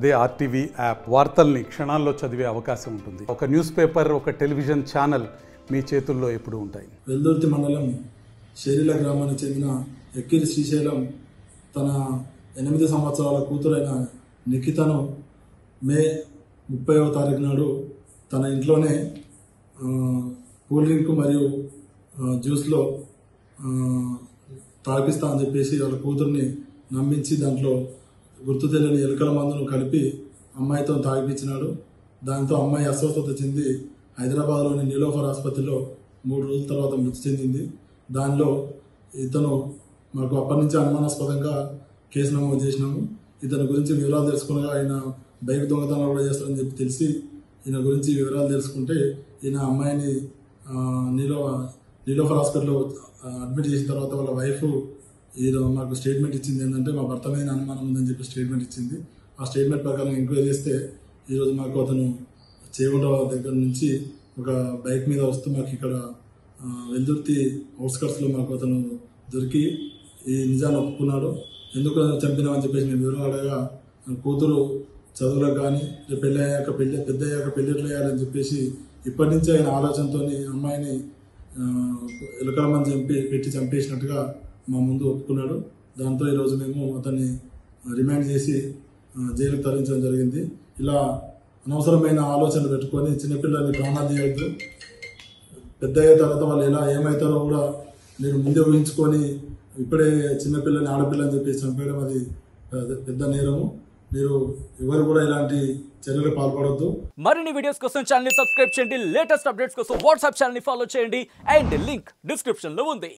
అదే RTV app వార్తల్ని క్షణాల్లో చదివే అవకాశం ఉంటుంది. ఒక న్యూస్ పేపర్, ఒక టెలివిజన్ ఛానల్ మీ చేతుల్లో ఎప్పుడూ ఉంటాయి. వెల్దుర్తి మండలం షేరిల గ్రామానికి చెందిన ఎక్కిరి శ్రీశైలం తన 8 సంవత్సరాల కూతురైన నిఖితను మే 30వ తారీఖు నాడు తన ఇంట్లోనే కూల్ డ్రింక్ మరియు జ్యూస్లో తాగిస్తా అని చెప్పేసి వాళ్ళ కూతుర్ని నమ్మించి దాంట్లో గుర్తు తెలియని ఎలుకల మందును కలిపి అమ్మాయితో తాగిపించినాడు. దాంతో అమ్మాయి అస్వస్థత చెంది హైదరాబాద్లోని నీలోఫర్ ఆసుపత్రిలో 3 రోజుల తర్వాత మృతి చెందింది. దానిలో ఇతను మాకు అప్పటి నుంచి అనుమానాస్పదంగా కేసు నమోదు చేసినాము. ఇతని గురించి వివరాలు తెలుసుకునగా ఆయన బైక్ దొంగతనాలు కూడా చేస్తారని చెప్పి తెలిసి ఈయన గురించి వివరాలు తెలుసుకుంటే ఈయన అమ్మాయిని నీలోఫర్ హాస్పిటల్లో అడ్మిట్ చేసిన తర్వాత వాళ్ళ వైఫ్ మాకు స్టేట్మెంట్ ఇచ్చింది ఏంటంటే మా భర్త మీద అనుమానం ఉందని చెప్పి స్టేట్మెంట్ ఇచ్చింది. ఆ స్టేట్మెంట్ ప్రకారం ఎంక్వైరీ చేస్తే ఈరోజు మాకు అతను చేగుంట దగ్గర నుంచి ఒక బైక్ మీద వస్తూ మాకు ఇక్కడ వెల్దుర్తి అవుట్స్కట్స్లో మాకు అతను దొరికి ఈ నిజాన్ని ఒప్పుకున్నాడు. ఎందుకు చంపినామని చెప్పేసి నేను వివరాలు అడగా కూతురు చదువులకు కానీ పెద్దయ్యాక పెళ్లి ఎట్లా వేయాలని చెప్పేసి ఇప్పటి నుంచి ఆయన ఆలోచనతో అమ్మాయిని ఎలుకల మంది పెట్టి చంపేసినట్టుగా మా ముందు ఒప్పుకున్నాడు. దాంతో ఈరోజు మేము అతన్ని రిమాండ్ చేసి జైలుకు తరలించడం జరిగింది. ఇలా అనవసరమైన ఆలోచనలు పెట్టుకొని చిన్నపిల్లల్ని ప్రాణాలు తీయవద్దు. పెద్ద అయ్యే తర్వాత వాళ్ళు ఎలా ఏమవుతారో కూడా మీరు ముందే ఊహించుకొని ఇప్పుడే చిన్నపిల్లని ఆడపిల్లని చెప్పేసి చంపేయడం అది పెద్ద నేరము. మీరు ఎవరు కూడా ఇలాంటి చర్యలు పాల్పడొద్దు. మరిన్ని వీడియోస్ కోసం ఛానల్ ని సబ్స్క్రైబ్ చేయండి. లేటెస్ట్ అప్డేట్స్ కోసం వాట్సాప్ ఛానల్ ని ఫాలో చేయండి. అండ్ లింక్ డిస్క్రిప్షన్ లో ఉంది.